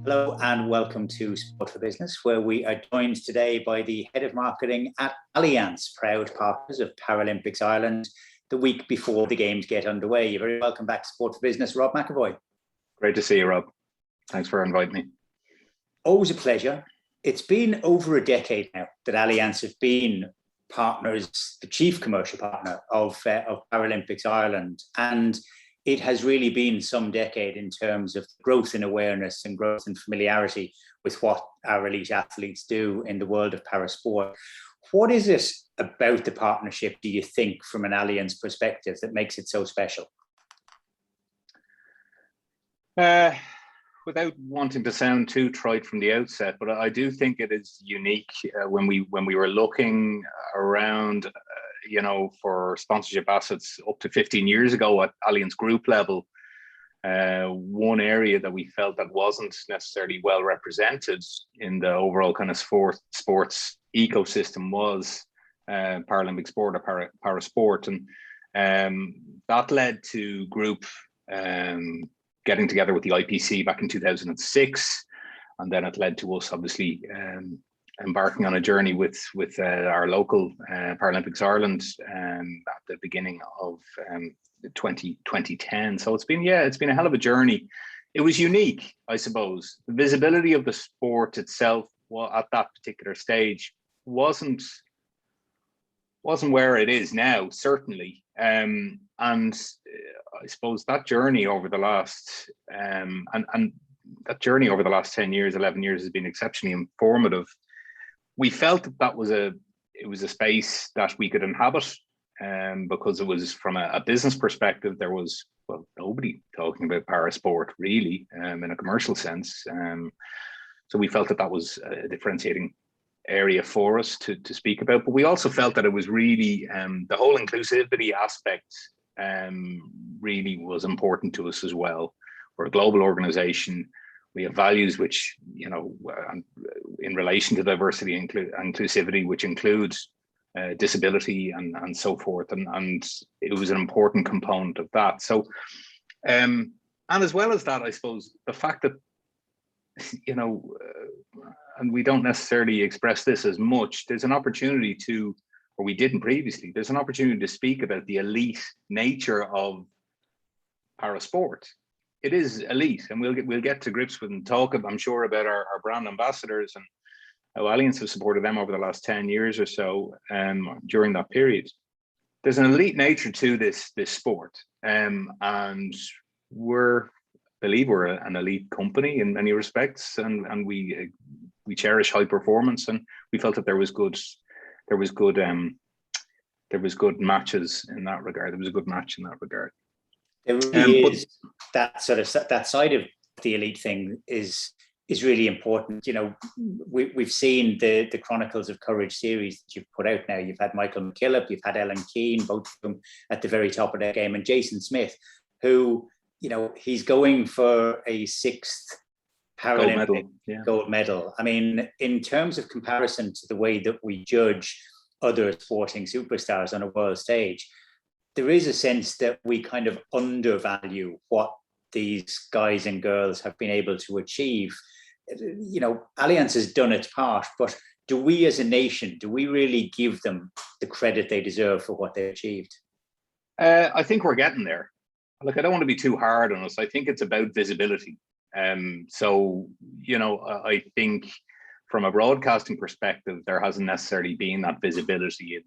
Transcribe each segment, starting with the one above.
Hello and welcome to Sport for Business, where we are joined today by the Head of Marketing at Allianz, proud partners of Paralympics Ireland, the week before the games get underway. You're very welcome back to Sport for Business, Rob McEvoy. Great to see you, Rob. Thanks for inviting me. Always a pleasure. It's been over a decade now that Allianz have been partners, the chief commercial partner of Paralympics Ireland. And it has really been some decade in terms of growth in awareness and growth in familiarity with what our elite athletes do in the world of parasport. What is it about the partnership, do you think, from an Allianz perspective, that makes it so special? Without wanting to sound too trite from the outset, but I do think it is unique. When we were looking around, for sponsorship assets up to 15 years ago at Allianz Group level, one area that we felt that wasn't necessarily well represented in the overall kind of sports ecosystem was Paralympic sport or parasport, and that led to Group getting together with the IPC back in 2006, and then it led to us obviously embarking on a journey with our local Paralympics Ireland at the beginning of 2010. So it's been a hell of a journey. It was unique, I suppose. The visibility of the sport itself, at that particular stage, wasn't where it is now, certainly. And I suppose that journey over the last that journey over the last 10 years, 11 years has been exceptionally informative. We felt that it was a space that we could inhabit, because it was, from a business perspective, there was nobody talking about parasport really in a commercial sense. So we felt that was a differentiating area for us to speak about. But we also felt that it was really the whole inclusivity aspect really was important to us as well. We're a global organization. We have values which, in relation to diversity and inclusivity, which includes disability and so forth. And it was an important component of that. So, and as well as that, I suppose, the fact that, and we don't necessarily express this as much, there's an opportunity to, or we didn't previously, there's an opportunity to speak about the elite nature of parasport. It is elite, and we'll get to grips with and talk, I'm sure, about our brand ambassadors and how Allianz have supported them over the last 10 years or so during that period. There's an elite nature to this sport, and believe we're an elite company in many respects, and we cherish high performance, and we felt that there was good matches in that regard. There was a good match in that regard. There really is that side of the elite thing is really important. We've seen the Chronicles of Courage series that you've put out now. You've had Michael McKillop, you've had Ellen Keane, both of them at the very top of their game, and Jason Smith, who, he's going for a 6th Paralympic gold medal. I mean, in terms of comparison to the way that we judge other sporting superstars on a world stage, there is a sense that we kind of undervalue what these guys and girls have been able to achieve. Allianz has done its part, but do we as a nation, do we really give them the credit they deserve for what they achieved? I think we're getting there. Look, I don't want to be too hard on us. I think it's about visibility. So, I think from a broadcasting perspective, there hasn't necessarily been that visibility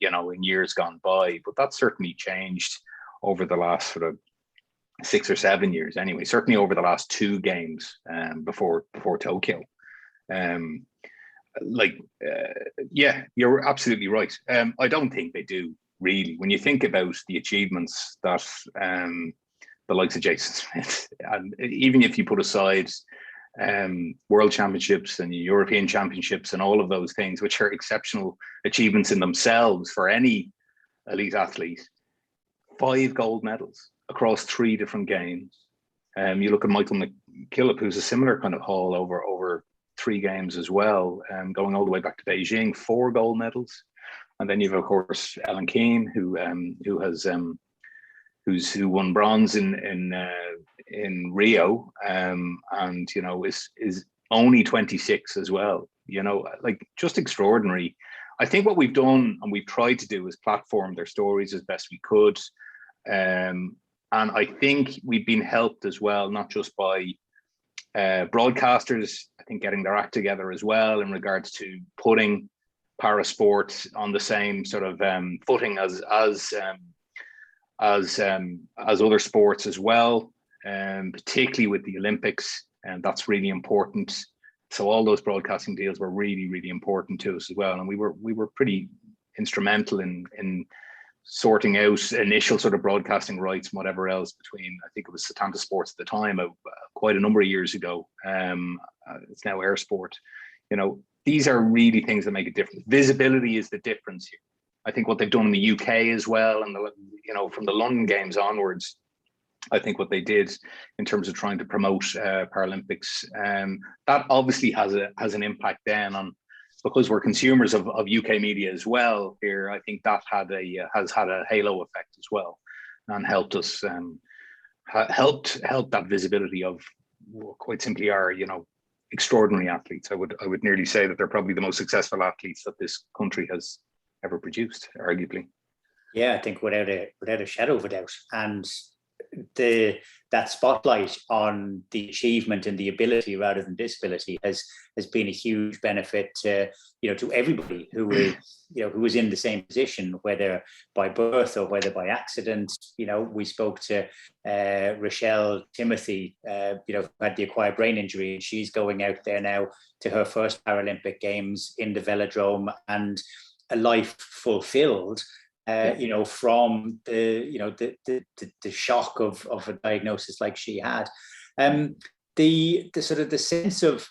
in years gone by, but that's certainly changed over the last sort of 6 or 7 years anyway, certainly over the last 2 games before Tokyo. You're absolutely right. I don't think they do really. When you think about the achievements that the likes of Jason Smith, and even if you put aside World Championships and European Championships and all of those things, which are exceptional achievements in themselves for any elite athlete, 5 gold medals across 3 different games. You look at Michael McKillop, who's a similar kind of haul over 3 games as well, going all the way back to Beijing, 4 gold medals. And then you've, of course, Ellen Keane, who won bronze in in Rio, and is only 26 as well. Like, just extraordinary. I think what we've done and we've tried to do is platform their stories as best we could. And I think we've been helped as well, not just by broadcasters, I think getting their act together as well in regards to putting parasport on the same sort of footing as other sports as well, particularly with the Olympics, and that's really important. So all those broadcasting deals were really, really important to us as well, and we were pretty instrumental in sorting out initial sort of broadcasting rights and whatever else between, I think it was Setanta Sports at the time, quite a number of years ago. It's now Air Sport. These are really things that make a difference. Visibility is the difference here. I think what they've done in the UK as well, and from the London Games onwards, I think what they did in terms of trying to promote Paralympics, that obviously has an impact then on, because we're consumers of UK media as well here. I think that has had a halo effect as well, and helped us helped that visibility of what quite simply are extraordinary athletes. I would nearly say that they're probably the most successful athletes that this country has ever produced, arguably. Yeah, I think without a shadow of a doubt. And that spotlight on the achievement and the ability rather than disability has been a huge benefit to everybody who is in the same position, whether by birth or whether by accident. We spoke to Rochelle Timothy, who had the acquired brain injury, and she's going out there now to her first Paralympic Games in the velodrome, and a life fulfilled. From the shock of a diagnosis like she had. The sort of the sense of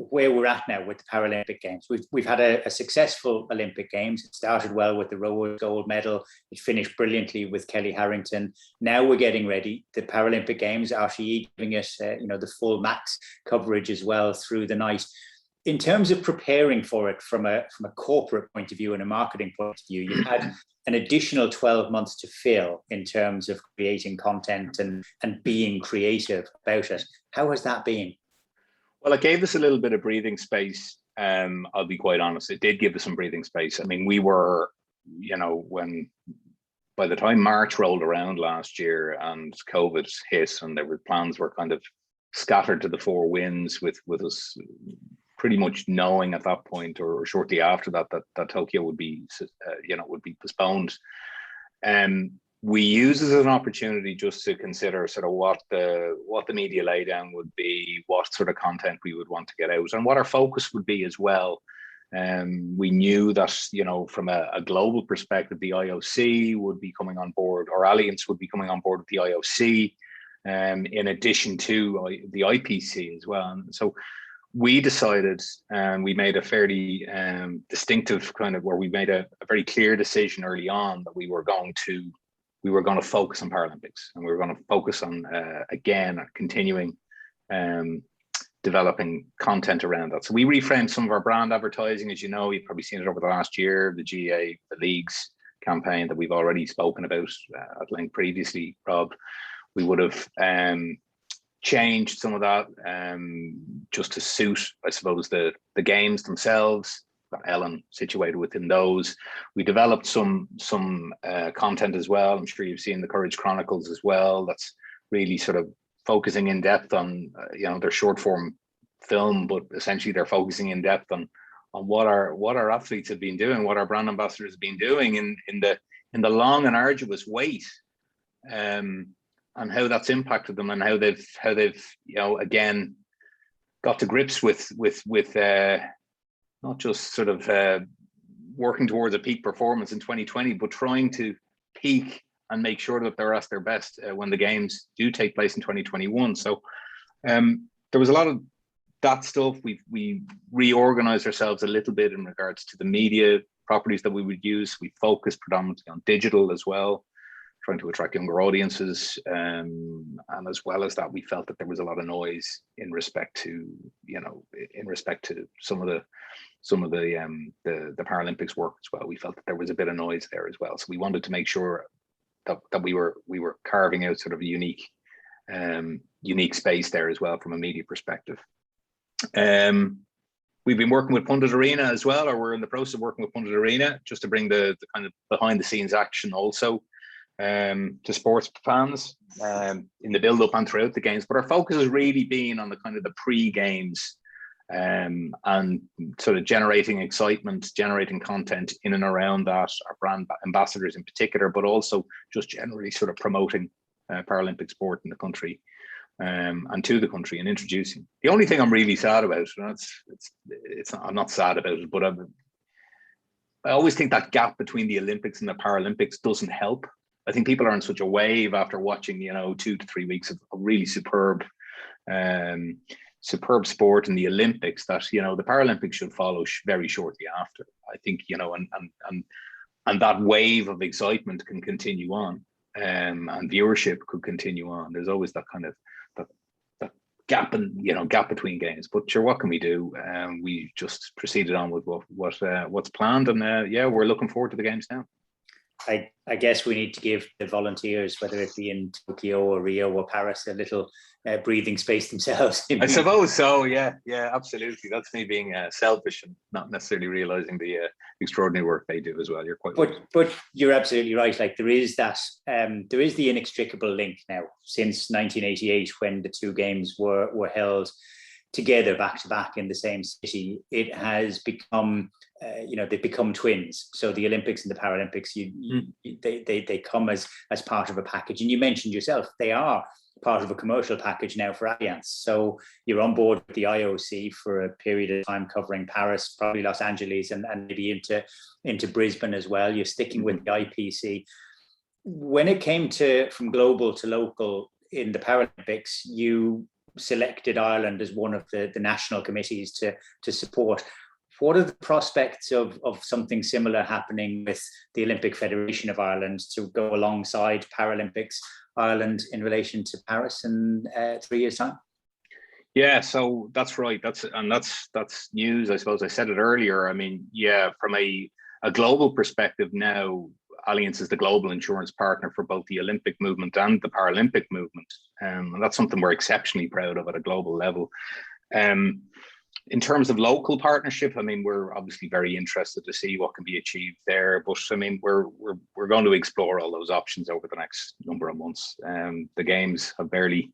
where we're at now with the Paralympic Games. We've had a successful Olympic Games. It started well with the rowers' gold medal. It finished brilliantly with Kelly Harrington. Now we're getting ready. The Paralympic Games, RTE giving us the full max coverage as well through the night. In terms of preparing for it from a corporate point of view and a marketing point of view, you've had an additional 12 months to fill in terms of creating content and being creative about it. How has that been? Well, it gave us a little bit of breathing space. I'll be quite honest. It did give us some breathing space. I mean, we were, by the time March rolled around last year and COVID hit and plans were kind of scattered to the four winds with us pretty much knowing at that point or shortly after that Tokyo would be postponed. We used it as an opportunity just to consider sort of what the media laydown would be, what sort of content we would want to get out, and what our focus would be as well. We knew that from a global perspective, the IOC would be coming on board, or Allianz would be coming on board with the IOC, in addition to the IPC as well. And so we decided, and we made a fairly distinctive we made a very clear decision early on that we were going to focus on Paralympics, and we were going to focus on continuing developing content around that. So we reframed some of our brand advertising. As you know, you've probably seen it over the last year, the GA, the leagues campaign that we've already spoken about at length previously, Rob. We would have changed some of that just to suit, I suppose, the games themselves. Got Ellen situated within those. We developed some content as well. I'm sure you've seen the Courage Chronicles as well. That's really sort of focusing in depth on their short form film, but essentially they're focusing in depth on what our athletes have been doing, what our brand ambassadors have been doing in the long and arduous wait. And how that's impacted them, and how they've again got to grips with not just sort of working towards a peak performance in 2020, but trying to peak and make sure that they're at their best when the games do take place in 2021. So there was a lot of that stuff. We reorganized ourselves a little bit in regards to the media properties that we would use. We focused predominantly on digital as well, trying to attract younger audiences, and as well as that, we felt that there was a lot of noise in respect to some of the Paralympics work as well. We felt that there was a bit of noise there as well, so we wanted to make sure that we were carving out sort of a unique unique space there as well from a media perspective. We've been working with Pundit Arena as well, or we're in the process of working with Pundit Arena, just to bring the kind of behind the scenes action also to sports fans in the build up and throughout the games. But our focus has really been on the kind of the pre-games and sort of generating excitement, generating content in and around that, our brand ambassadors in particular, but also just generally sort of promoting Paralympic sport in the country. And to the country and introducing. The only thing I'm really sad about, and I'm not sad about it, but I always think that gap between the Olympics and the Paralympics doesn't help. I think people are on such a wave after watching, 2 to 3 weeks of really superb sport in the Olympics that, the Paralympics should follow very shortly after. I think, and that wave of excitement can continue on, and viewership could continue on. There's always that kind of that gap between games. But sure, what can we do? We just proceeded on with what's planned, and we're looking forward to the games now. I guess we need to give the volunteers, whether it be in Tokyo or Rio or Paris, a little breathing space themselves. I suppose so. Yeah, absolutely. That's me being selfish and not necessarily realizing the extraordinary work they do as well. You're quite right. But you're absolutely right. Like there is the inextricable link now since 1988 when the two games were held together back to back in the same city. It has become they've become twins. So the Olympics and the Paralympics, they come as part of a package. And you mentioned yourself, they are part of a commercial package now for Allianz. So you're on board with the IOC for a period of time covering Paris, probably Los Angeles, and maybe into Brisbane as well. You're sticking with the IPC. When it came from global to local in the Paralympics, you selected Ireland as one of the national committees to support. What are the prospects of something similar happening with the Olympic Federation of Ireland to go alongside Paralympics Ireland in relation to Paris in 3 years' time? Yeah, so that's right. That's news. I suppose I said it earlier. I mean, from a global perspective now, Allianz is the global insurance partner for both the Olympic movement and the Paralympic movement. And that's something we're exceptionally proud of at a global level. In terms of local partnership, I mean, we're obviously very interested to see what can be achieved there. But I mean, we're going to explore all those options over the next number of months. The games have barely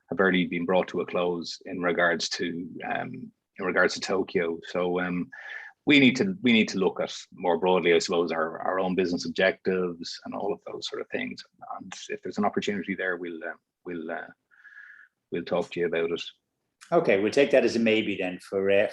been brought to a close in regards to Tokyo. So we need to look at more broadly, I suppose, our own business objectives and all of those sort of things. And if there's an opportunity there, we'll talk to you about it. Okay, we'll take that as a maybe then for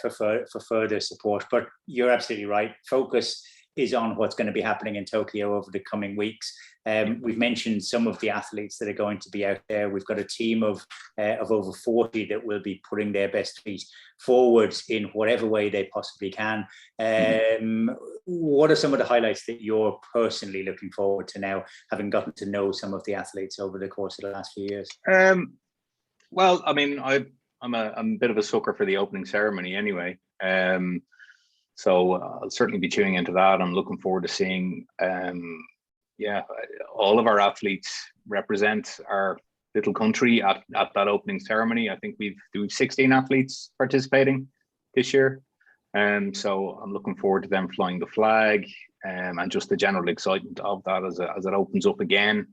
further support. But you're absolutely right. Focus is on what's going to be happening in Tokyo over the coming weeks. We've mentioned some of the athletes that are going to be out there. We've got a team of over 40 that will be putting their best feet forward in whatever way they possibly can. What are some of the highlights that you're personally looking forward to now, having gotten to know some of the athletes over the course of the last few years? Well, I mean, I'm a bit of a sucker for the opening ceremony anyway. So I'll certainly be tuning into that. I'm looking forward to seeing, all of our athletes represent our little country at that opening ceremony. I think we've 16 athletes participating this year. So I'm looking forward to them flying the flag and just the general excitement of that as it opens up again.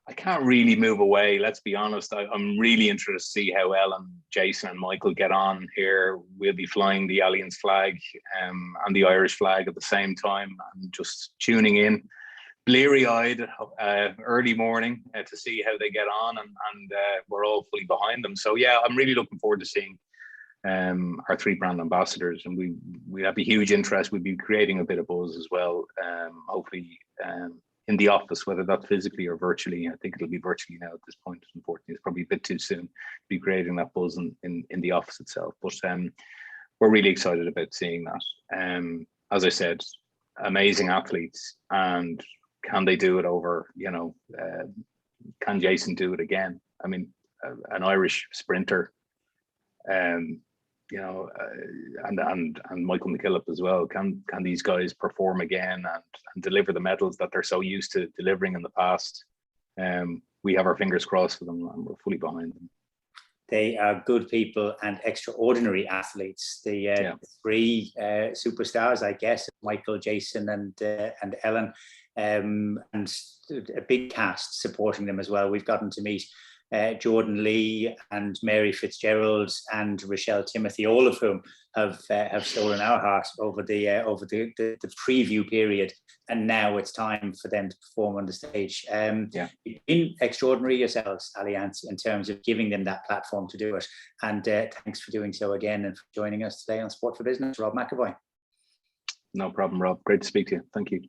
I can't really move away. Let's be honest. I'm really interested to see how Ellen, Jason, and Michael get on here. We'll be flying the Allianz flag and the Irish flag at the same time, and just tuning in, bleary-eyed, early morning to see how they get on, and we're all fully behind them. So yeah, I'm really looking forward to seeing our three brand ambassadors, and we have a huge interest. We'll be creating a bit of buzz as well. Hopefully. In the office, whether that's physically or virtually. I think it'll be virtually now at this point. Unfortunately, it's probably a bit too soon to be creating that buzz in the office itself. But we're really excited about seeing that. As I said, amazing athletes, and can they do it over? Can Jason do it again? I mean, an Irish sprinter you know, and Michael McKillop as well. Can these guys perform again and deliver the medals that they're so used to delivering in the past? We have our fingers crossed for them, and we're fully behind them. They are good people and extraordinary athletes. The three superstars, I guess, Michael, Jason, and Ellen, and a big cast supporting them as well. We've gotten to meet Jordan Lee and Mary Fitzgerald and Rochelle Timothy, all of whom have stolen our heart over the preview period, and now it's time for them to perform on the stage. You've been extraordinary yourselves, Allianz, in terms of giving them that platform to do it, and thanks for doing so again and for joining us today on Sport for Business. Rob McEvoy. No problem, Rob. Great to speak to you. Thank you.